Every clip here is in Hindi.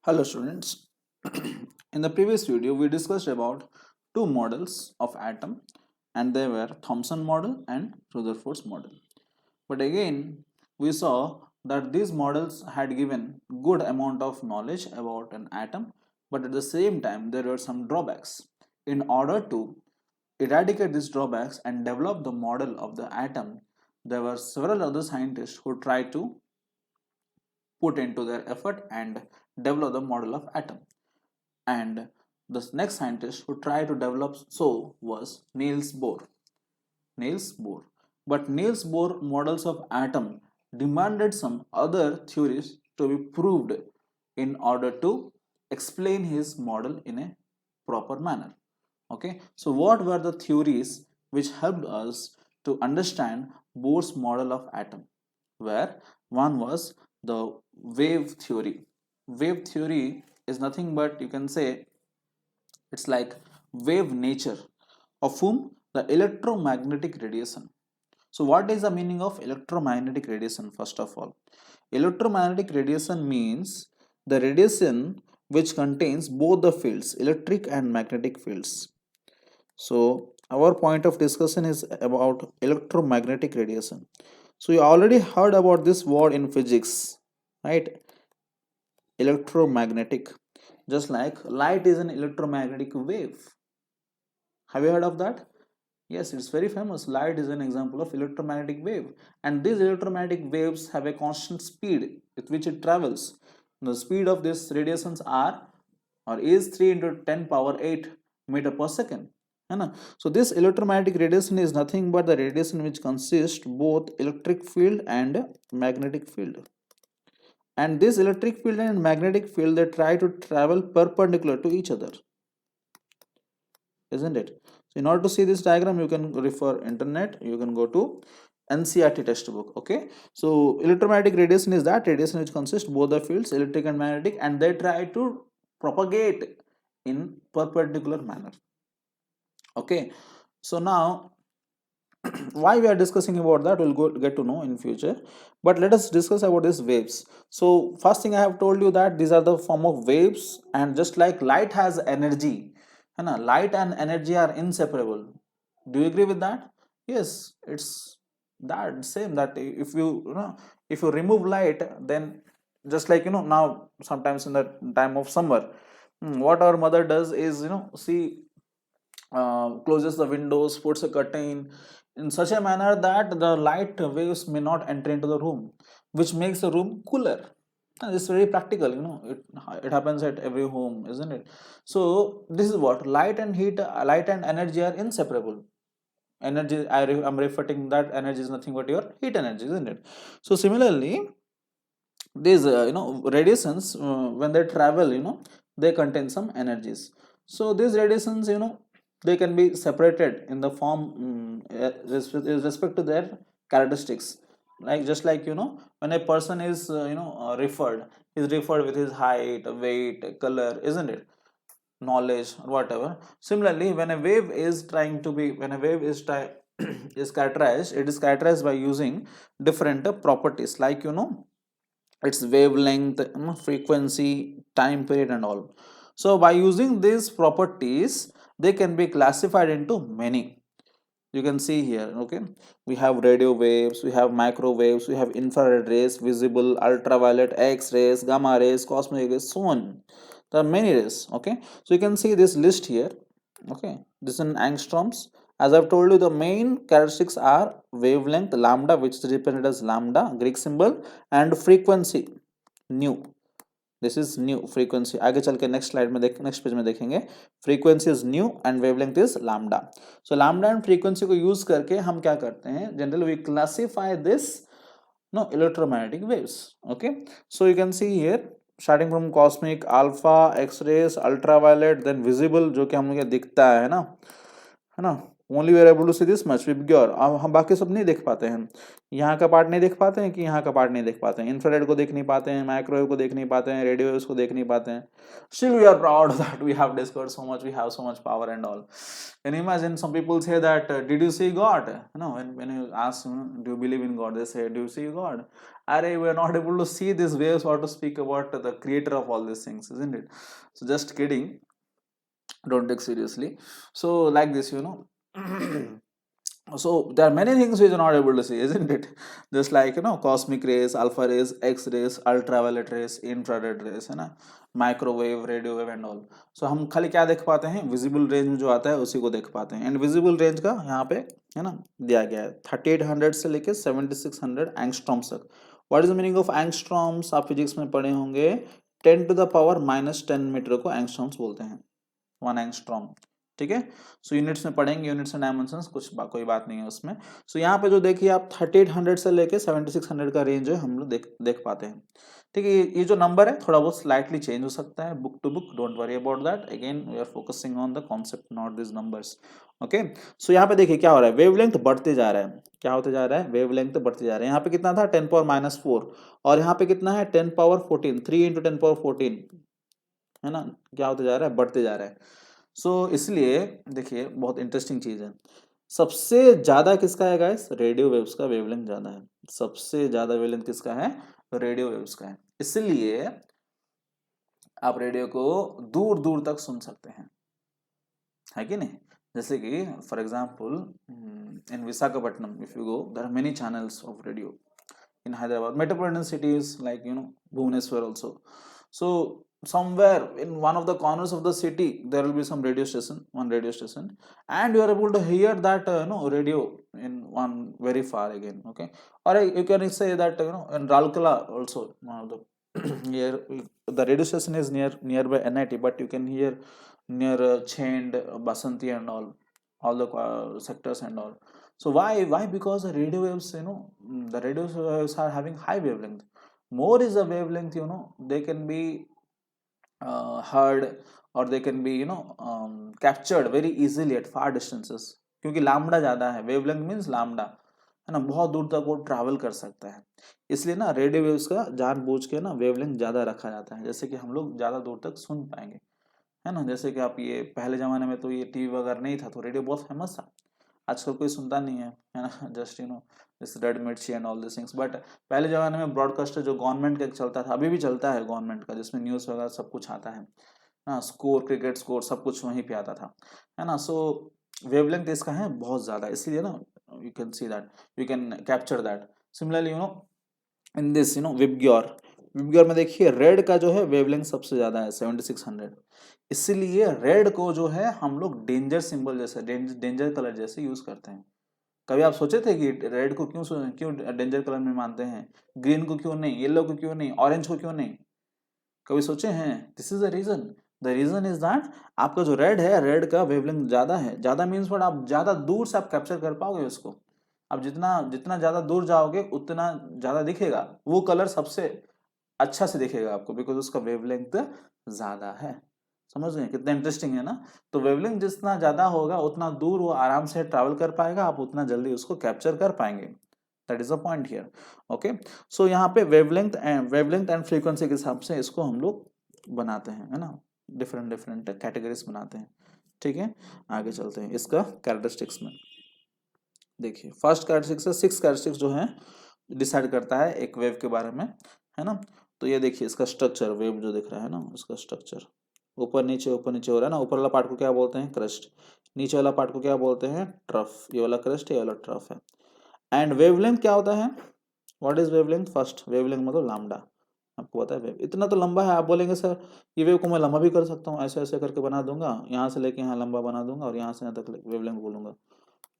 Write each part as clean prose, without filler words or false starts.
Hello students. In the previous video we discussed about two models of atom and they were Thomson model and Rutherford's model. But again we saw that these models had given good amount of knowledge about an atom, but at the same time there were some drawbacks. In order to eradicate these drawbacks and develop the model of the atom, there were several other scientists who tried to put into their effort and develop the model of atom. And the next scientist who tried to develop so was Niels Bohr. Niels Bohr. But Niels Bohr models of atom demanded some other theories to be proved in order to explain his model in a proper manner. Okay, so what were the theories which helped us to understand Bohr's model of atom? Where one was the wave theory. Wave theory is nothing but, you can say, it's like wave nature, of whom the electromagnetic radiation. So what is the meaning of electromagnetic radiation? First of all, electromagnetic radiation means the radiation which contains both the fields, electric and magnetic fields. So our point of discussion is about electromagnetic radiation. So you already heard about this word in physics, right? Electromagnetic. Just like light is an electromagnetic wave. Have you heard of that? Yes, it's very famous. Light is an example of electromagnetic wave. And these electromagnetic waves have a constant speed with which it travels. The speed of these radiations are or is 3 into 10 power 8 meter per second. So this electromagnetic radiation is nothing but the radiation which consists both electric field and magnetic field. And this electric field and magnetic field, they try to travel perpendicular to each other, isn't it? So in order to see this diagram, you can refer internet, you can go to NCERT textbook. Okay, so electromagnetic radiation is that radiation which consists both the fields electric and magnetic, and they try to propagate in perpendicular manner. Okay, so now why we are discussing about that, we'll get to know in future, but let us discuss about these waves. So first thing, I have told you that these are the form of waves, and just like light has energy, light and energy are inseparable. Do you agree with that? Yes, it's that same, that if if you remove light, then just like now sometimes in the time of summer, what our mother does is see, closes the windows, puts a curtain in such a manner that the light waves may not enter into the room, which makes the room cooler. And it's very practical, it happens at every home, isn't it? So this is what light and heat, light and energy are inseparable. Energy, I'm referring that energy is nothing but your heat energy, isn't it? So similarly, these radiations, when they travel, they contain some energies. So these radiations, they can be separated in the form, with respect to their characteristics. Like just like when a person is referred, is referred with his height, weight, color, isn't it? Knowledge or whatever. Similarly, when a wave is trying to be, when a wave is is characterized, it is characterized by using different properties, like its wavelength, frequency, time period and all. So by using these properties, they can be classified into many. You can see here, okay, we have radio waves, we have microwaves, we have infrared rays, visible, ultraviolet, x-rays, gamma rays, cosmic rays, so on. There are many rays. Okay, so you can see this list here. Okay, this is in angstroms. As I've told you, the main characteristics are wavelength, lambda, which is represented as lambda, Greek symbol, and frequency, nu. This is nu frequency. आगे चल के नेक्स्ट स्लाइड में नेक्स्ट पेज में देखेंगे. Frequency is nu and wavelength is lambda. So lambda and frequency को यूज करके हम क्या करते हैं, generally we classify this electromagnetic waves. Okay, so you can see here, starting from cosmic, alpha, x-rays, ultraviolet, then visible, जो कि हम लोग दिखता है ना, only we are able to see this much with your. अब हम बाकी सब नहीं देख पाते हैं, यहाँ का पार्ट नहीं देख पाते हैं कि यहाँ का पार्ट नहीं देख पाते हैं, इंफ्रारेड को देख नहीं पाते हैं, माइक्रोवेव को देख नहीं पाते हैं, रेडियो वेव्स को देख नहीं पाते हैं। Still we are proud that we have discovered so much, we have so much power and all. Can you imagine some people say that did you see God, you know, when you ask do you believe in God, they say do you see God. अरे we are not able to see this waves और to speak about the creator of all this things, isn't it? So just kidding, don't take seriously. So like this, you know, so there are many things which are not able to see, isn't it? Just like, you know, cosmic rays, alpha rays, x rays, ultraviolet rays, infrared rays, है ना, microwave, radio wave and all. So हम खाली क्या देख पाते हैं, विजिबल रेंज में जो आता है उसी को देख पाते हैं। एंड विजिबल रेंज का यहाँ पे, है ना, दिया गया है 3800 से लेके 7600 एंगस्ट्रॉम्स तक। What is the meaning of angstroms? आप फिजिक्स में पढ़े होंगे, 10⁻⁻10 मीटर को एंगस्ट्रॉम्स बोलते हैं, 1 एंगस्ट्रॉम, ठीक है। सो यूनिट्स में पढ़ेंगे, यूनिट्स एंड डायमेंशंस, कोई बात नहीं है उसमें। सो यहाँ पे जो देखिए आप 3800 से लेके 7600 का रेंज है, हम लोग देख पाते हैं, ठीक है। ये जो नंबर है थोड़ा बहुत स्लाइटली चेंज हो सकता है book to book, don't worry about that, again we are focusing on the concept, not this numbers, okay. So यहाँ पे देखिए क्या हो रहा है, वेवलेंथ बढ़ते जा रहा है। क्या होते जा रहा है? वेवलेंथ बढ़ते जा रहा है। यहाँ पे कितना था, 10⁻⁻4, और यहाँ पे कितना है, 10⁻14, 3 इंटू 10⁻14, है ना, क्या होते जा रहा है, बढ़ते जा रहा है। सो इसलिए देखिए बहुत इंटरेस्टिंग चीज है, सबसे ज्यादा किसका है गाइस, रेडियो वेव्स का वेवलेंथ ज्यादा है। सबसे ज्यादा वेवलेंथ किसका है, रेडियो वेव्स का है। इसलिए आप रेडियो को दूर दूर तक सुन सकते हैं, है कि नहीं? जैसे कि for example in Visakhapatnam if you go, there are many channels of radio. in Hyderabad, metropolitan cities like, you know, Bhubaneswar also. So somewhere in one of the corners of the city there will be some radio station, one radio station, and you are able to hear that no radio in one very far again, okay. Or you can say that, you know, in Ralkala also, one of the here the radio station is nearby NIT, but you can hear near Chend, Basanti and all the sectors and all. So why? Because the radio waves, you know, the radio waves are having high wavelength. More is the wavelength, you know, they can be heard, or they can be, you know, captured very easily at far distances, क्योंकि लैम्बडा ज़्यादा है, वेवलेंथ मीन्स लैम्बडा, है ना, बहुत दूर तक वो ट्रैवल कर सकता है। इसलिए ना रेडियो वेव्स का जानबूझ के ना वेवलेंथ ज़्यादा रखा जाता है, जैसे कि हम लोग ज़्यादा दूर तक सुन पाएंगे, है ना। जैसे कि आप ये पहले ज़माने में तो ये टीवी वगैरह नहीं था, तो रेडियो बहुत फेमस था, आजकल कोई सुनता नहीं है ना, just, you know, this red mirchi and all this things. But पहले ज़माने में ब्रॉडकास्टर जो गवर्नमेंट का चलता था, अभी भी चलता है गवर्नमेंट का, जिसमें न्यूज़ वगैरह सब कुछ आता है ना, स्कोर, क्रिकेट स्कोर सब कुछ वहीं पे आता था, है ना। सो वेवलेंथ इसका है बहुत ज़्यादा, इसलिए ना you can see that, you can capture that. Similarly, you know, in this, you know, VIBGYOR, VIBGYOR में देखिए रेड का जो है वेवलेंथ सबसे ज़्यादा है 7600, इसलिए रेड को जो है हम लोग डेंजर सिंबल जैसे, डेंजर कलर जैसे यूज करते हैं। कभी आप सोचे थे कि रेड को क्यों डेंजर कलर में मानते हैं, ग्रीन को क्यों नहीं, येलो को क्यों नहीं, ऑरेंज को क्यों नहीं? कभी सोचे हैं? This is the reason, the reason is that आपका जो रेड है, रेड का वेवलेंथ ज्यादा है। ज्यादा मीन्स व्हाट, आप ज्यादा दूर से आप कैप्चर कर पाओगे उसको। आप जितना जितना ज्यादा दूर जाओगे उतना ज्यादा दिखेगा वो कलर, सबसे अच्छा से दिखेगा आपको, बिकॉज उसका वेवलेंथ ज्यादा है। समझ गए कितना इंटरेस्टिंग है ना? तो वेवलेंथ जितना ज्यादा होगा उतना दूर वो आराम से ट्रैवल कर पाएगा, आप उतना जल्दी उसको कैप्चर कर पाएंगे। That is the point here, okay. So यहाँ पे वेवलेंथ एंड फ्रीक्वेंसी के हिसाब से इसको हम लोग बनाते हैं, है ना, डिफरेंट डिफरेंट कैटेगरीज बनाते हैं, ठीक है। आगे चलते हैं इसका कैरेक्टरिस्टिक्स में। देखिए फर्स्ट कैरेक्टरिस्टिक्स है, 6 कैरेक्टरिस्टिक्स जो है डिसाइड करता है एक वेव के बारे में, है ना। तो ये देखिए इसका स्ट्रक्चर, वेव जो दिख रहा है ना उसका स्ट्रक्चर, ऊपर नीचे हो रहा है ना। ऊपर वाला पार्ट को क्या बोलते हैं, क्रस्ट, नीचे वाला पार्ट को क्या बोलते हैं, ट्रफ। ये वाला क्रस्ट, ये वाला ट्रफ है। एंड वेवलेंथ क्या होता है, what is wavelength? First wavelength मतलब लैम्डा, आपको पता है वेव इतना तो लंबा है। आप बोलेंगे सर ये वेव को मैं लंबा भी कर सकता हूँ, ऐसे ऐसे करके बना दूंगा, यहाँ से लेके यहाँ लंबा बना दूंगा और यहाँ से यहाँ तक वेवलेंथ बोलूंगा,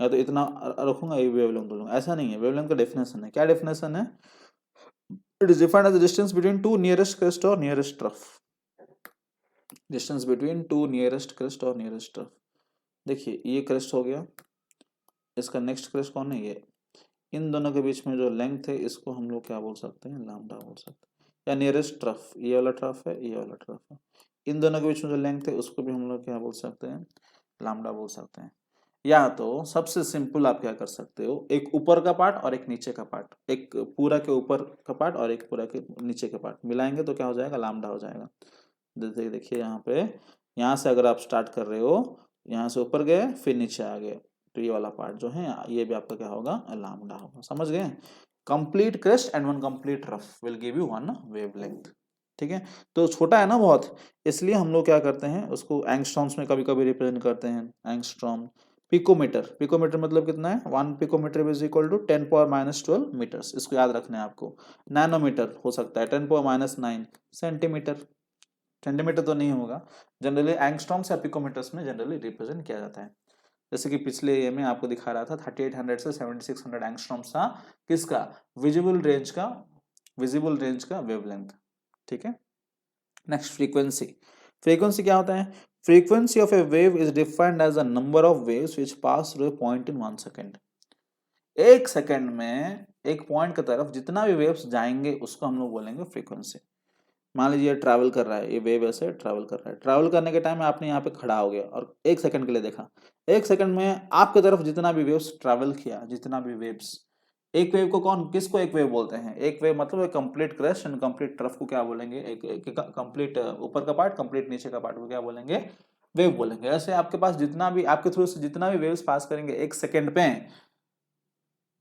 या तो इतना रखूंगा ये वेवलेंथ बोलूंगा। ऐसा नहीं है, वेवलेंथ का डेफिनेशन है। क्या डेफिनेशन है? It is defined as the distance between two nearest crest और nearest trough. Distance between two nearest crest और नियरेस्ट ट्रफ। देखिए ये क्रेस्ट हो गया, इसका नेक्स्ट क्रेस्ट कौन है, ये। इन दोनों के बीच में जो लेंथ है इसको हम लोग क्या बोल सकते हैं, लैम्डा बोल सकते हैं। या नियरेस्ट ट्रफ, ये वाला ट्रफ है, ये वाला ट्रफ है, इन दोनों के बीच में जो लेंथ है उसको भी हम लोग क्या बोल सकते हैं, लैम्डा बोल सकते हैं। या तो सबसे सिंपल आप क्या कर सकते हो, एक ऊपर का पार्ट और एक नीचे का पार्ट, एक पूरा के ऊपर का पार्ट और एक पूरा के नीचे का पार्ट मिलाएंगे तो क्या हो जाएगा, लैम्डा हो जाएगा। जैसे देखिए यहाँ पे, यहाँ से अगर आप स्टार्ट कर रहे हो, यहाँ से ऊपर गए फिर नीचे आ गए, तो ये वाला पार्ट जो है ये भी आपका क्या होगा, लैम्डा होगा। समझ गए? Complete crest and one complete rough will give you one wavelength. ठीक है, तो छोटा है ना बहुत, इसलिए हम लोग क्या करते हैं उसको एंगस्ट्रॉम्स में कभी कभी रिप्रेजेंट करते हैं, एंगस्ट्रॉम। पिकोमीटर, पिकोमीटर मतलब कितना है, 1 picometre is equal to 10⁻12 metres, इसको याद रखना है आपको। नैनोमीटर हो सकता है 10⁻9 सेंटीमीटर, सेंटीमीटर तो नहीं होगा, जनरली एंगस्ट्रॉम्स या पिकोमीटर्स में जनरली रिप्रेजेंट किया जाता है। जैसे कि पिछले ये में आपको दिखा रहा था 3800 से 7600 एंगस्ट्रॉम्स था किसका, विजिबल रेंज का, विजिबल रेंज का वेवलेंथ। ठीक है, नेक्स्ट फ्रीक्वेंसी। फ्रीक्वेंसी क्या होता है, frequency of a wave is defined as a number of waves which pass through a point in 1 second. एक सेकंड में एक पॉइंट की तरफ जितना भी वेव्स जाएंगे उसको हम लोग बोलेंगे फ्रीक्वेंसी। मान लीजिए ट्रैवल कर रहा है, ये वेव ऐसे ट्रैवल कर रहा है, ट्रैवल करने के टाइम में आपने यहाँ पे खड़ा हो गया और एक सेकंड के लिए देखा, एक सेकंड में आपकी तरफ जितना भी वेव्स ट्रैवल किया, जितना भी वेव्स, एक वेव को कौन, किसको एक वेव बोलते हैं, एक वेव मतलब एक complete crust and complete trough को क्या बोलेंगे, एक कंप्लीट ऊपर का पार्ट कंप्लीट नीचे का पार्ट को क्या बोलेंगे, वेव बोलेंगे। ऐसे आपके पास जितना भी, आपके थ्रू से जितना भी वेव्स पास करेंगे एक सेकंड पे,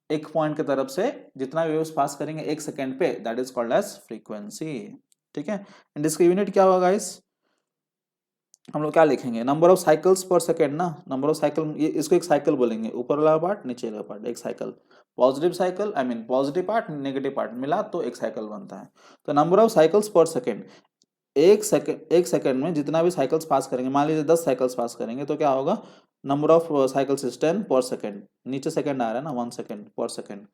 एक पॉइंट की तरफ से जितना वेव्स पास करेंगे एक सेकंड पे, that is called as frequency. ठीक है, एंड इसका यूनिट क्या होगा गाइस, हम लोग क्या लिखेंगे, नंबर ऑफ साइकिल्स पर सेकंड ना, नंबर ऑफ साइकिल, ये इसको एक साइकिल बोलेंगे, ऊपर वाला पार्ट नीचे वाला पार्ट एक cycle, positive cycle I mean positive part negative part मिला तो एक साइकिल बनता है। तो नंबर ऑफ साइकिल्स पर सेकंड, एक सेकंड में जितना भी साइकिल्स पास करेंगे, मान लीजिए 10 साइकिल्स पास करेंगे तो क्या होगा, नंबर ऑफ साइकिल्स इज 10 पर सेकंड, नीचे सेकंड आ रहा है ना, 1 सेकंड पर सेकंड,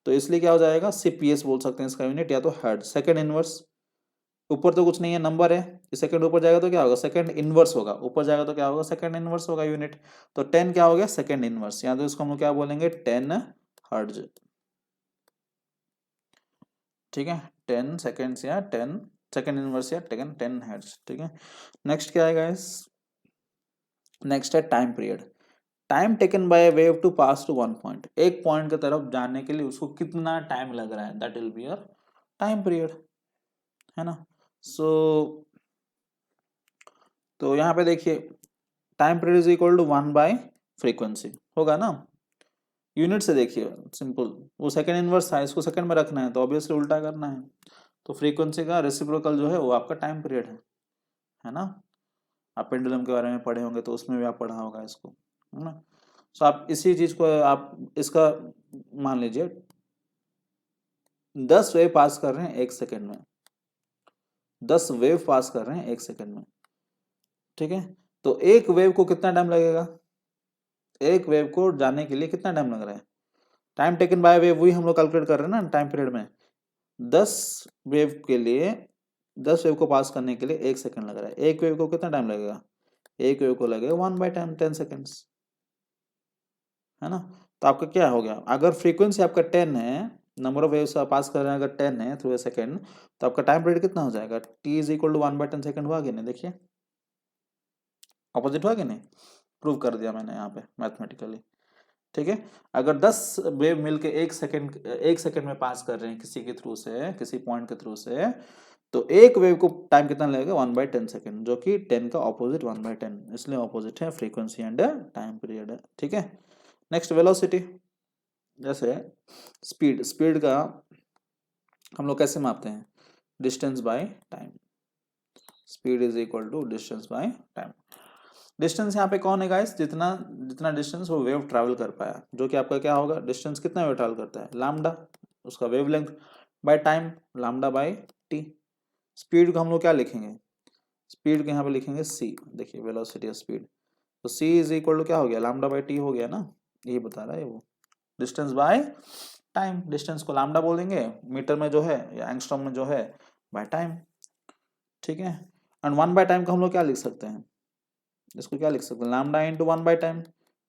तो इसलिए क्या हो जाएगा, सीपीएस बोल सकते हैं इसका यूनिट, या तो हर्ट्ज, सेकंड इनवर्स। ऊपर तो कुछ नहीं है, नंबर है, सेकंड ऊपर जाएगा तो क्या होगा, सेकंड इनवर्स होगा, ऊपर जाएगा तो क्या होगा, सेकंड इनवर्स होगा यूनिट। तो 10 क्या हो गया, सेकंड इनवर्स, या तो इसको हम लोग क्या बोलेंगे, 10 हर्ट्ज। ठीक है, 10 सेकंड्स या 10 सेकंड इनवर्स या 10 हर्ट्ज। ठीक है, नेक्स्ट क्या है गाइस, नेक्स्ट है time period. Time taken by wave to pass to one point, एक पॉइंट की तरफ जाने के लिए उसको कितना टाइम लग रहा है, that will be your time period, है ना। सो तो यहाँ पे देखिए, time period is equal to 1 by frequency होगा ना, यूनिट से देखिए सिंपल, वो सेकंड इनवर्स है, इसको सेकंड में रखना है तो ऑब्वियसली उल्टा करना है, तो फ्रीक्वेंसी का रेसिप्रोकल जो है वो आपका टाइम पीरियड है ना। आप पेंडुलम के बारे में पढ़े होंगे तो उसमें भी आप पढ़ा होगा इसको, है ना। सो आप इसी चीज को आप इसका मान लीजिए 10 वेव पास कर रहे हैं एक सेकंड में, 10 वेव पास कर रहे हैं एक सेकंड में। ठीक है, तो एक वेव को कितना टाइम लगेगा, एक वेव को जाने के लिए कितना टाइम लग रहा है, टाइम टेकन बाय वेव वही हम लोग कैलकुलेट कर रहे हैं ना टाइम पीरियड में, 10 वेव के लिए, 10 वेव को पास करने के लिए एक सेकंड लग रहा है, एक वेव को कितना टाइम लगेगा, एक वेव को लगेगा 1/10 सेकेंड्स, है ना। तो आपका क्या हो गया, अगर फ्रीक्वेंसी आपका 10 है, नंबर ऑफ वेव्स पास कर रहे हैं अगर 10 है थ्रू ए सेकेंड, तो आपका टाइम पीरियड कितना हो जाएगा, t is equal to 1/10 second हुआ कि नहीं, देखिए ऑपोजिट हुआ कि नहीं, प्रूव कर दिया मैंने यहाँ पे मैथमेटिकली। ठीक है, अगर 10 वेव मिलके एक सेकंड में पास कर रहे हैं किसी के थ्रू से, किसी पॉइंट के थ्रू से, तो एक वेव को टाइम कितना लगेगा, 1/10 सेकेंड, जो कि 10 का ऑपोजिट 1/10, इसलिए ऑपोजिट है फ्रीक्वेंसी एंड टाइम पीरियड है। ठीक है, नेक्स्ट वेलोसिटी। जैसे स्पीड, स्पीड का हम लोग कैसे मापते हैं, distance by time, speed is equal to distance by time. Distance यहाँ पे कौन है गाइस, जितना जितना डिस्टेंस वो वेव ट्रैवल कर पाया, जो कि आपका क्या होगा, डिस्टेंस कितना वेव ट्रैवल करता है, लैम्डा, उसका wavelength by time, lambda by T. Speed को हम लोग क्या लिखेंगे, स्पीड को यहाँ पे लिखेंगे c, देखिए वेलोसिटी ऑफ स्पीड, तो c इज इक्वल टू क्या हो गया, लैम्डा बाय टी हो गया ना, यही बता रहा है वो, डिस्टेंस बाय टाइम, डिस्टेंस को लैम्डा बोल देंगे मीटर में जो है या एंगस्ट्रॉम में जो है, बाय टाइम। ठीक है, एंड 1/टाइम का हम लोग क्या लिख सकते हैं, इसको क्या लिख सकते हैं, लैम्डा इंटू 1/टाइम।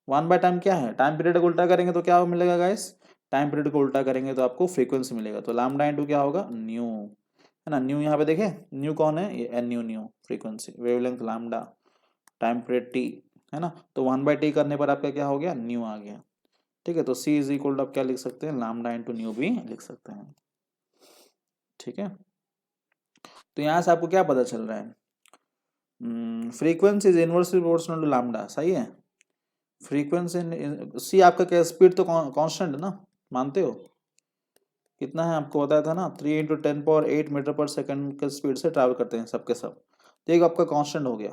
1/टाइम क्या है, टाइम पीरियड को उल्टा करेंगे तो क्या मिलेगा गाइस, टाइम पीरियड को उल्टा करेंगे तो आपको फ्रीक्वेंसी मिलेगा, तो लैम्डा इंटू क्या होगा, न्यू, है ना। न्यू यहाँ पे देखें, न्यू कौन है, ये N nu, nu frequency, wavelength lambda, time period T, है ना। तो 1/t करने पर आपका क्या हो गया, न्यू आ गया। ठीक है, तो c इज इक्वल टू आप क्या लिख सकते हैं, लैम्डा इंटू न्यू भी लिख सकते हैं। ठीक है, तो यहाँ से आपको क्या पता चल रहा है, frequency is inversely proportional to lambda, सही है। फ्रीक्वेंसी सी आपका क्या, स्पीड तो कांस्टेंट है ना, मानते हो, कितना है आपको बताया था ना, 3 × 10⁸ मीटर पर सेकंड के स्पीड से ट्रैवल करते हैं सबके सब। तो एक आपका कांस्टेंट हो गया,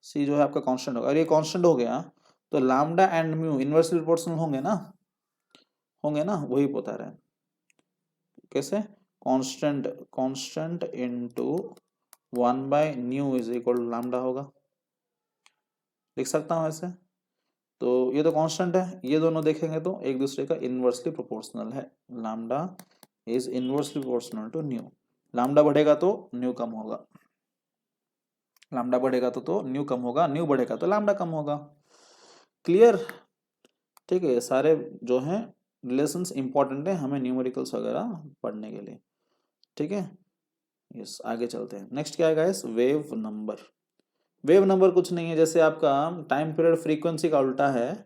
सी जो है आपका कांस्टेंट होगा, और ये कांस्टेंट हो गया तो lambda and mu inversely proportional होंगे ना, होंगे ना, वही बता रहे हैं। कैसे, कांस्टेंट कांस्टेंट इनटू 1/न्यू इज इक्वल टू लैम्डा होगा, लिख सकता हूँ ऐसे। तो ये तो कांस्टेंट है, ये दोनों देखेंगे तो एक दूसरे का इनवर्सली प्रोपोर्शनल है, lambda is inversely proportional to nu. Lambda बढ़ेगा तो न्यू कम होगा, लैम्डा बढ़ेगा तो न्यू कम होगा, न्यू बढ़ेगा तो लैम्डा कम होगा। क्लियर। ठीक है, ये सारे जो हैं रिलेशंस इंपॉर्टेंट है हमें न्यूमेरिकल्स वगैरह पढ़ने के लिए। ठीक है, यस, आगे चलते हैं। नेक्स्ट क्या है guys, wave number. Wave number कुछ नहीं है, जैसे आपका टाइम पीरियड फ्रीक्वेंसी का उल्टा है,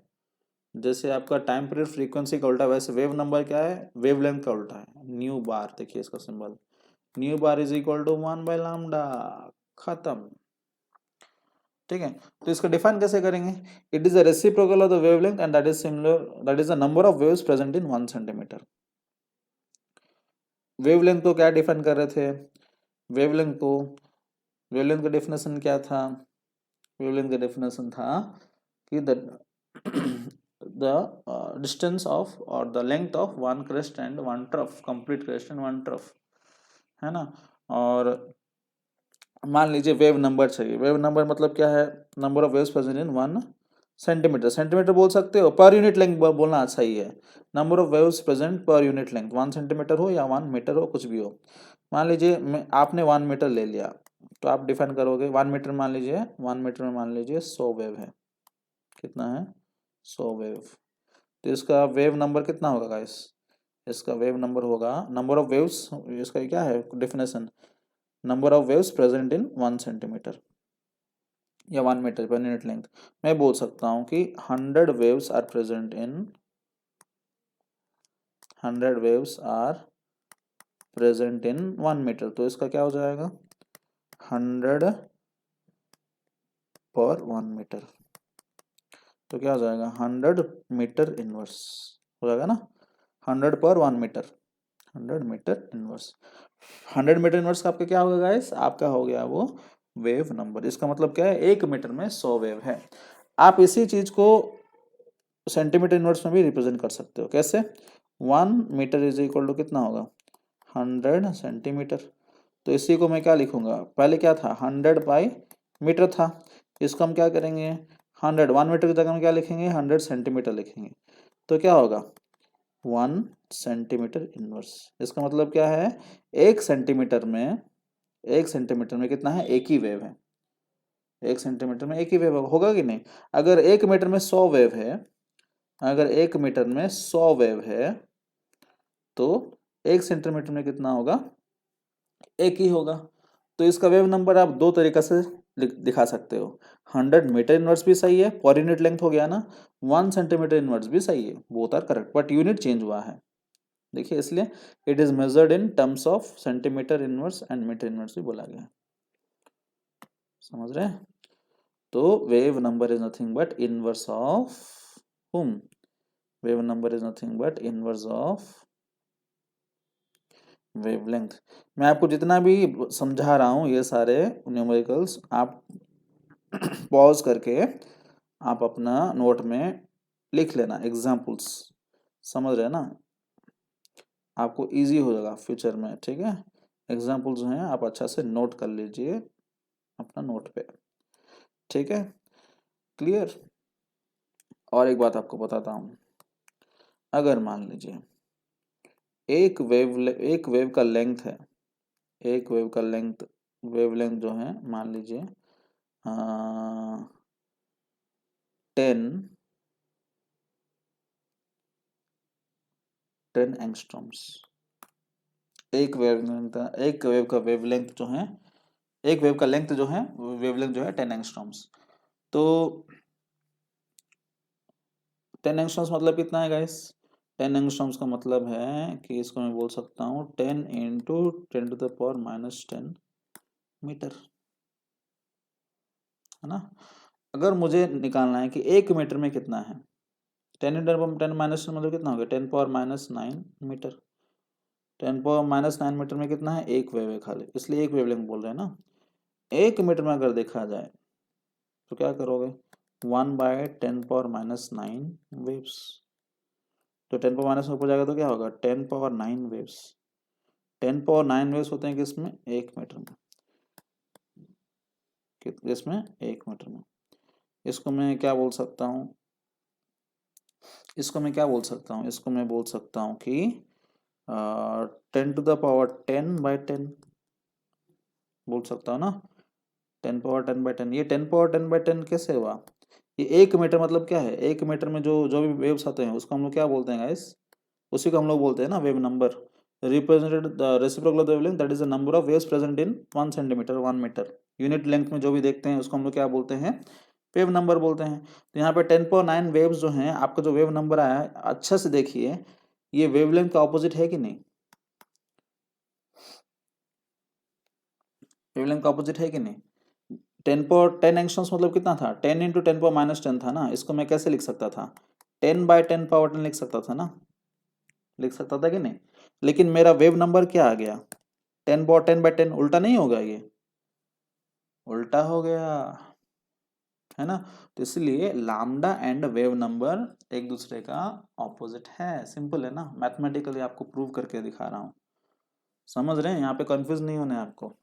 जैसे आपका टाइम पीरियड फ्रीक्वेंसी का उल्टा, वैसे वेव नंबर क्या है, वेव लेंथ का उल्टा है, न्यू बार। देखिए इसका symbol, nu bar is equal to 1/λ, खत्म। ठीक है, तो इसको डिफाइन कैसे करेंगे, it is a reciprocal of the wavelength and that is similar, that is the number of waves present in 1 centimetre. Wavelength को क्या डिफाइन कर रहे थे, वेवलेंथ को, वेवलेंथ का डेफिनेशन क्या था, वेवलेंथ का डेफिनेशन था कि द डिस्टेंस ऑफ और the length of one crest and one trough, complete crest and one trough, है ना। और मान लीजिए वेव नंबर चाहिए, वेव नंबर मतलब क्या है, number of waves present in 1 centimetre, centimetre बोल सकते हो, पर यूनिट लेंथ बोलना सही है, number of waves present per unit length, 1 centimetre हो या 1 मीटर हो, कुछ भी हो। मान लीजिए आपने 1 मीटर ले लिया, तो आप डिफाइन करोगे 1 मीटर, मान लीजिए 1 मीटर में मान लीजिए 100 वेव है, कितना है, 100 वेव। तो इसका वेव नंबर कितना होगा गाइस, इसका वेव नंबर होगा, नंबर ऑफ वेव्स, इसका क्या है definition, number of waves present in 1 centimetre या 1 मीटर पर यूनिट लेंथ। मैं बोल सकता हूँ कि 100 waves are present in, 100 waves are present in 1 metre, तो इसका क्या हो जाएगा, 100 पर 1 मीटर, तो क्या हो जाएगा, 100 मीटर इनवर्स हो जाएगा ना, 100 पर 1 metre, 100 metre inverse. 100 metre inverse का आपका क्या होगा गाइस, आपका हो गया वो वेव नंबर। इसका मतलब क्या है, 1 मीटर में 100 वेव है। आप इसी चीज को सेंटीमीटर इनवर्स में भी रिप्रेजेंट कर सकते हो, कैसे, 1 मीटर इज इक्वल टू कितना होगा, 100 सेंटीमीटर। तो इसी को मैं क्या लिखूंगा, पहले क्या था, 100 बाई मीटर था, इसको हम क्या करेंगे, 100 1 मीटर की जगह में क्या लिखेंगे, 100 सेंटीमीटर लिखेंगे, तो क्या होगा 1 सेंटीमीटर इनवर्स। इसका मतलब क्या है, 1 सेंटीमीटर में, 1 सेंटीमीटर में कितना है, एक ही वेव है, 1 सेंटीमीटर में एक ही वेव होगा कि नहीं। अगर 1 मीटर में 100 वेव है, अगर 1 मीटर में 100 वेव है, तो 1 सेंटीमीटर में कितना होगा, एक ही होगा। तो इसका वेव नंबर आप दो तरीका से दिखा सकते हो, 100 मीटर इनवर्स भी सही है, पर यूनिट लेंथ हो गया ना, 1 सेंटीमीटर इनवर्स भी सही है, both are correct, but unit change हुआ है। देखिए इसलिए it is measured in terms of centimetre inverse and metre inverse भी बोला गया है, समझ रहे हैं। तो wave number is nothing but inverse of whom, wave number is nothing but inverse of wavelength. मैं आपको जितना भी समझा रहा हूँ ये सारे न्यूमेरिकल्स, आप पॉज करके आप अपना नोट में लिख लेना एग्जाम्पल्स, समझ रहे हैं ना, आपको इजी हो जाएगा फ्यूचर में। ठीक है, एग्जाम्पल्स जो हैं आप अच्छा से नोट कर लीजिए अपना नोट पे। ठीक है, क्लियर। और एक बात आपको बताता हूँ, अगर मान लीजिए एक वेव का लेंथ है, एक वेव का लेंथ, वेवलेंथ जो है मान लीजिए 10 एंगस्ट्रॉम्स, एक वेवलेंथ, एक वेव का वेवलेंथ जो है, एक वेव का लेंथ जो है वेवलेंथ जो है 10 एंगस्ट्रॉम्स। तो 10 एंगस्ट्रॉम्स मतलब कितना है गाइस? 10 एंगस्ट्रॉम्स का मतलब है कि इसको मैं बोल सकता हूँ 10 इंटू 10⁻⁻10 मीटर, है ना। अगर मुझे निकालना है कि 1 मीटर में कितना है, 10 × 10⁻⁻10 मतलब कितना हो गया, 10⁻⁹ मीटर। 10⁻⁹ मीटर में कितना है, एक वेव है खाली, इसलिए एक वेवलेंथ बोल रहे हैं ना। 1 मीटर में अगर देखा जाए तो क्या करोगे, 1/10⁻⁹ वेव्स। तो 10⁻⁹ ऊपर जाएगा तो क्या होगा, 10⁻⁹ वेव्स। 10⁻⁹ वेव्स होते हैं किसमें, 1 मीटर में, किसमें, 1 मीटर में। इसको मैं क्या बोल सकता हूँ, इसको मैं क्या बोल सकता हूँ, इसको मैं बोल सकता हूँ कि 10⁻10/10 बोल सकता हूँ ना। 10⁻10/10, ये 10⁻10/10 कैसे हुआ, ये 1 मीटर मतलब क्या है, 1 मीटर में जो जो भी वेव्स आते हैं उसको हम लोग क्या बोलते हैं गाइस, उसी को हम लोग बोलते हैं ना wave number. Represented the reciprocal of the wavelength, that is the number of waves present in 1 centimetre 1 metre. Unit length में जो भी देखते हैं उसको हम लोग क्या बोलते हैं, वेव नंबर बोलते हैं। तो यहाँ पे 10⁻9 वेव्स जो हैं, आपका जो वेव नंबर आया है अच्छे से देखिए, ये वेवलेंथ का ऑपोजिट है कि नहीं, वेवलेंथ का ऑपोजिट है कि नहीं। 10 एंगस्ट्रॉम्स मतलब कितना था, 10 इंटू 10⁻⁻10 था ना। इसको मैं कैसे लिख सकता था, 10/10⁻10 लिख सकता था ना, लिख सकता था कि नहीं। लेकिन मेरा वेव नंबर क्या आ गया, 10⁻10/10, उल्टा नहीं होगा ये, उल्टा हो गया, है ना। तो इसलिए लैम्डा एंड वेव नंबर एक दूसरे का ऑपोजिट है। सिंपल है ना, मैथमेटिकली आपको प्रूव करके दिखा रहा हूँ। समझ रहे हैं, यहाँ पे कंफ्यूज नहीं होना है आपको।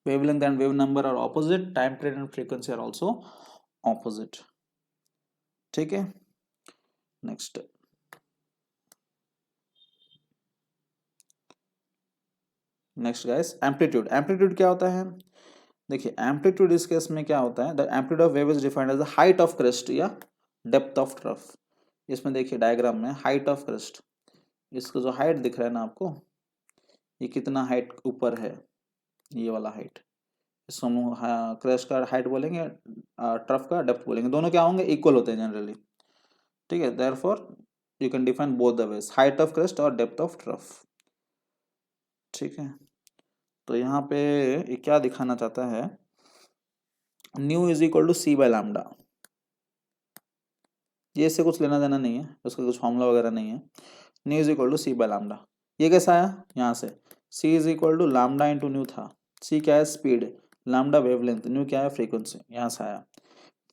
Wavelength and wave number are opposite, time period and frequency are also opposite. ठीक है, next. Next guys, amplitude. Amplitude क्या होता है, देखिए एम्पलीट्यूड इस केस में क्या होता है, the amplitude of wave is defined as the height of crest या डेप्थ ऑफ ट्रफ। इसमें देखिए डायग्राम में हाइट ऑफ क्रेस्ट, इसका जो हाइट दिख रहा है ना आपको, ये कितना हाइट ऊपर है, ये वाला हाइट, इसको हम क्रेस्ट का हाइट बोलेंगे, ट्रफ का डेप्थ बोलेंगे, दोनों क्या होंगे, इक्वल होते हैं जनरली। ठीक है, therefore you can define both the ways, height of crest और डेप्थ ऑफ ट्रफ। ठीक है, तो यहाँ पे ये क्या दिखाना चाहता है, nu is equal to C by lambda. ये इससे कुछ लेना देना नहीं है, उसका कुछ फॉर्मूला वगैरह नहीं है। Nu is equal to C by lambda, ये कैसा आया, यहाँ से C is equal to lambda into nu था। सी क्या है, स्पीड, लैम्डा वेवलेंथ, न्यू क्या है, फ्रीक्वेंसी, यहाँ से आया।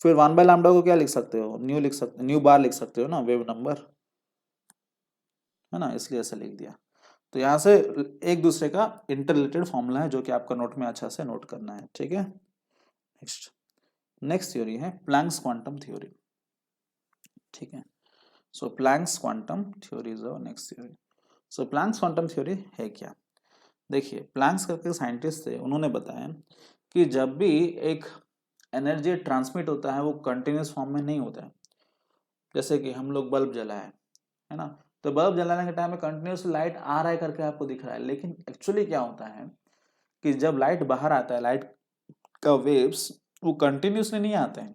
फिर 1/λ को क्या लिख सकते हो, न्यू लिख सकते, न्यू बार लिख सकते हो ना, वेव नंबर, है ना, इसलिए ऐसा लिख दिया। तो यहाँ से एक दूसरे का इंटर रिलेटेड फॉर्मूला है जो कि आपका नोट में अच्छा से नोट करना है। ठीक है, नेक्स्ट। नेक्स्ट थ्योरी है प्लैंक्स क्वांटम थ्योरी। ठीक है, so Planck's quantum theory is our next theory. So Planck's quantum theory है क्या, देखिए प्लैंक्स करके साइंटिस्ट थे, उन्होंने बताया कि जब भी एक एनर्जी ट्रांसमिट होता है वो कंटिन्यूस फॉर्म में नहीं होता है। जैसे कि हम लोग बल्ब जलाए, है ना, तो बल्ब जलाने के टाइम में कंटिन्यूस लाइट आ रहा है करके आपको दिख रहा है, लेकिन एक्चुअली क्या होता है कि जब लाइट बाहर आता है, लाइट का वेव्स वो कंटिन्यूसली नहीं आते हैं,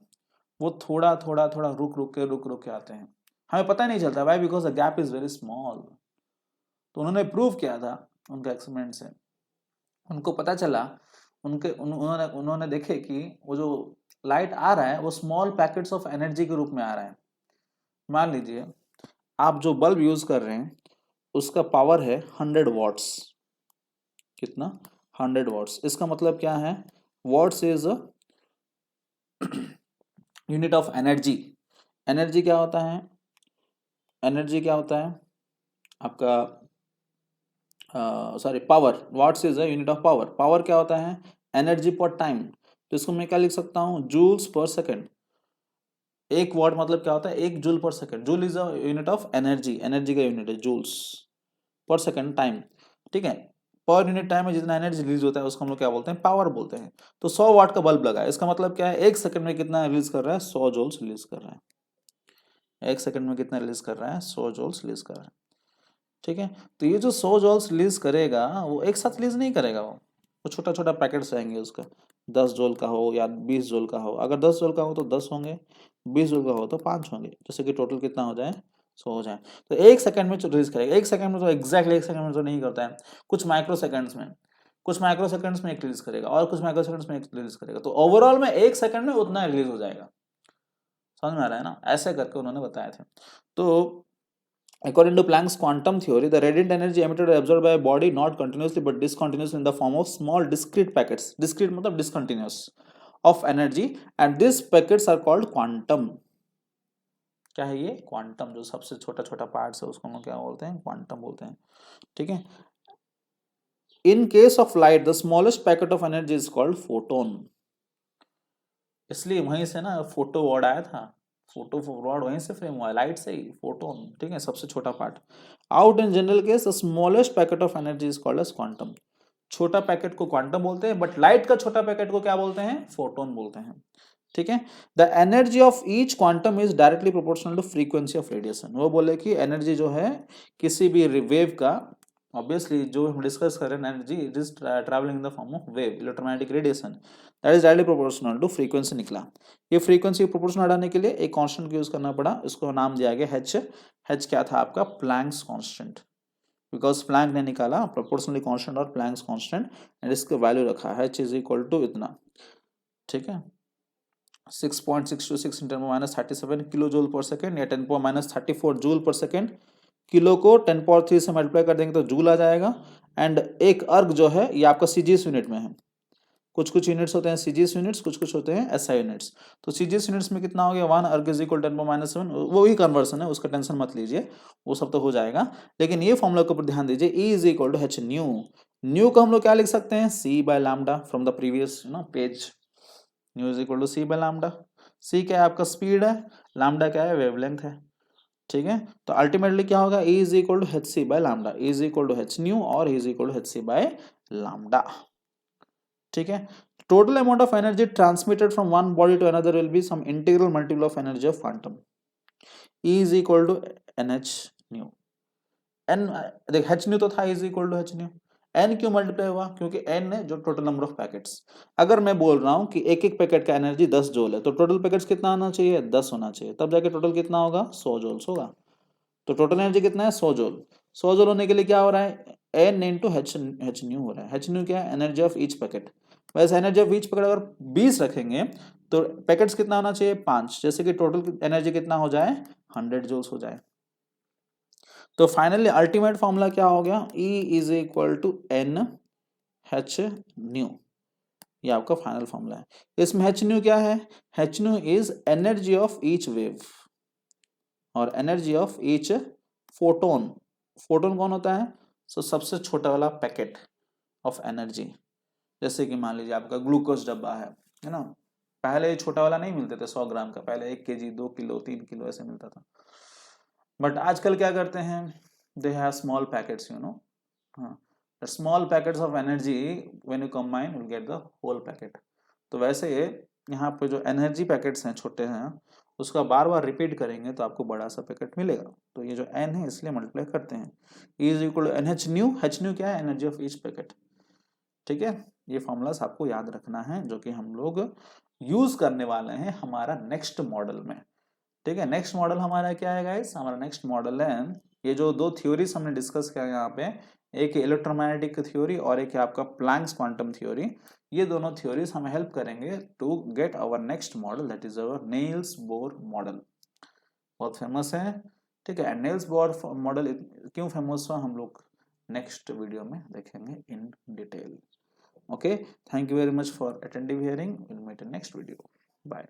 वो थोड़ा थोड़ा थोड़ा रुक रुक के आते हैं, हमें पता नहीं चलता, why, because the gap is very small. तो उन्होंने प्रूव किया था उनका एक्सपेरिमेंट से, उनको पता चला, उन्होंने उन्होंने देखे कि वो जो लाइट आ रहा है वो स्मॉल पैकेट्स ऑफ एनर्जी के रूप में आ रहा है। मान लीजिए आप जो बल्ब यूज कर रहे हैं उसका पावर है 100 वॉट्स, कितना, 100 वॉट्स। इसका मतलब क्या है, watts is a unit of energy. Energy क्या होता है, एनर्जी क्या होता है आपका, sorry power, watts is a unit of power. Power क्या होता है, एनर्जी पर टाइम। तो इसको मैं क्या लिख सकता हूँ, जूल्स पर सेकेंड। एक वॉट मतलब क्या होता है, 1 जूल पर second. Joule is a unit of energy, energy का यूनिट है जूल्स पर सेकेंड टाइम। ठीक है, पर यूनिट टाइम में जितना एनर्जी रिलीज होता है उसको हम लोग क्या बोलते हैं, पावर बोलते हैं। तो 100 वाट का बल्ब लगा है, इसका मतलब क्या है, 1 सेकंड में कितना रिलीज कर रहा है, 100 जूल्स रिलीज कर रहा है। 1 सेकंड में कितना रिलीज कर रहा है, 100 जूल्स रिलीज कर रहा है। ठीक है, तो ये जो 100 जूल्स रिलीज करेगा वो एक साथ रिलीज नहीं करेगा, वो छोटा छोटा पैकेट्स रहेंगे उसका। 10 जूल का हो या 20 जूल का हो। अगर 10 जूल का हो तो 10 होंगे, 20 जूल का हो तो 5 होंगे, जैसे कि टोटल कितना हो जाए, 100 हो जाए। तो एक सेकंड में रिलीज करेगा। एक सेकंड में तो एग्जैक्टली एक सेकंड में तो नहीं करता है, कुछ माइक्रो सेकंड्स में, कुछ माइक्रो सेकंड्स में एक रिलीज करेगा और कुछ माइक्रो सेकंड्स में एक रिलीज करेगा। तो ओवरऑल में एक सेकंड में उतना रिलीज हो जाएगा। समझ में आ रहा है ना, ऐसे करके उन्होंने बताया था। तो according to Planck's quantum theory, the radiant energy emitted or absorbed by a body not continuously but discontinuously in the form of small discrete packets, discrete मतलब discontinuous, of energy, and these packets are called quantum। क्या है ये क्वांटम, जो सबसे छोटा छोटा पार्ट्स है उसको हम क्या बोलते हैं, क्वांटम बोलते हैं। ठीक है। In case of light the smallest packet of energy is called photon. इसलिए वहीं से ना फोटो वर्ड आया था, फोटो वर्ड वहीं से फ्रेम हुआ है, लाइट से ही, फोटोन। ठीक है, सबसे छोटा part. Out in general case the smallest packet of energy is called as quantum. छोटा पैकेट को क्वांटम बोलते हैं, बट लाइट का छोटा पैकेट को क्या बोलते हैं, फोटोन बोलते हैं। ठीक है। The energy of each quantum is directly proportional to frequency of radiation. वो बोले कि एनर्जी जो है किसी भी वेव का, ऑब्वियसली जो हम डिस्कस कर रहे हैं energy, it is travelling in the form of wave, electromagnetic radiation, that is directly proportional to frequency निकला। ये फ्रीक्वेंसी प्रोपोर्शनल हटाने के लिए एक कांस्टेंट यूज करना पड़ा, इसको नाम दिया गया एच। एच क्या था आपका, प्लैंक्स कांस्टेंट, बिकॉज प्लैंक ने निकाला प्रोपोर्शनली कांस्टेंट और प्लैंक्स कांस्टेंट, एंड इसका वैल्यू रखा है एच इज इक्वल टू इतना। ठीक है, 6.626 × -37 किलो जूल पर सेकेंड या 10⁻34 जूल पर सेकेंड। किलो को 10⁻³ से मल्टीप्लाई कर देंगे तो जूल आ जाएगा। एंड एक अर्ग जो है ये आपका सीजीएस यूनिट में है। कुछ कुछ यूनिट्स होते हैं सीजीएस यूनिट्स, कुछ कुछ होते हैं एसआई यूनिट्स। तो सीजीएस यूनिट्स में कितना हो गया, 1 अर्ग इज इक्वल 10⁻⁷, वो ही कन्वर्सन है, उसका टेंशन मत लीजिए, वो सब तो हो जाएगा। लेकिन ये फॉर्मूला के ऊपर ध्यान दीजिए, E is equal to H nu. Nu को हम लोग क्या लिख सकते हैं, C by lambda from the previous page. Nu is equal to C by lambda. C क्या है आपका स्पीड है, लैम्डा क्या है वेवलेंथ है। ठीक है, तो अल्टीमेटली क्या होगा, E is equal to H C by lambda, E is equal to H nu और E is equal to H C by lambda. ठीक है, total amount of energy transmitted from one body to another will be some integral multiple of energy of quantum. E is equal to N H nu. N देख एच न्यू तो था, is equal to H nu. N क्यों मल्टीप्लाई हुआ, क्योंकि एन है जो टोटल नंबर ऑफ पैकेट्स। अगर मैं बोल रहा हूं कि एक एक पैकेट का एनर्जी 10 जूल है, तो टोटल पैकेट्स कितना आना चाहिए, 10 होना चाहिए, तब जाके टोटल कितना होगा, 100 जूल्स होगा। तो टोटल एनर्जी कितना है, 100 जूल। 100 जूल होने के लिए क्या हो रहा है, एन इंटू एच न्यू हो रहा है। एच न्यू क्या है, एनर्जी ऑफ ईच पैकेट। वैसे एनर्जी ऑफ ईच पैकेट अगर 20 रखेंगे तो पैकेट्स कितना होना चाहिए, 5, जैसे कि टोटल एनर्जी कितना हो जाए, 100 जूल्स हो जाए। तो फाइनली अल्टीमेट फॉर्मूला क्या हो गया, E is equal to N H nu. ये आपका फाइनल फॉर्मूला है। इसमें एच न्यू क्या है, h nu is energy of each wave और energy of each photon. Photon कौन होता है, सो सबसे छोटा वाला पैकेट ऑफ एनर्जी। जैसे कि मान लीजिए आपका ग्लूकोज डब्बा है ना, पहले छोटा वाला नहीं मिलते थे 100 ग्राम का, पहले 1 kg 2 किलो 3 किलो ऐसे मिलता था। बट आजकल क्या करते हैं, they have small packets you know, हाँ, small packets of energy when you combine will get the whole packet. तो वैसे यहाँ पे जो एनर्जी पैकेट्स हैं छोटे हैं, उसका बार बार रिपीट करेंगे तो आपको बड़ा सा पैकेट मिलेगा। तो ये जो एन है इसलिए मल्टीप्लाई करते हैं, E is equal to N H nu. H nu क्या है, एनर्जी ऑफ ईच पैकेट। ठीक है, ये फॉर्मूलास आपको याद रखना है, जो कि हम लोग यूज करने वाले हैं हमारा नेक्स्ट मॉडल में। ठीक है, नेक्स्ट मॉडल हमारा क्या है गाइस, हमारा नेक्स्ट मॉडल है, ये जो दो थ्योरीज हमने डिस्कस किया यहाँ पे, एक इलेक्ट्रोमैग्नेटिक थ्योरी और एक है आपका प्लैंक्स क्वांटम थ्योरी। ये दोनों थ्योरीज हमें हेल्प करेंगे to get our next model, that is our Niels Bohr model. बहुत फेमस है। ठीक है, नेल्स बोर मॉडल क्यों फेमस हुआ, हम लोग नेक्स्ट वीडियो में देखेंगे in detail. Okay, thank you very much for attentive hearing. We'll meet in next video. Bye.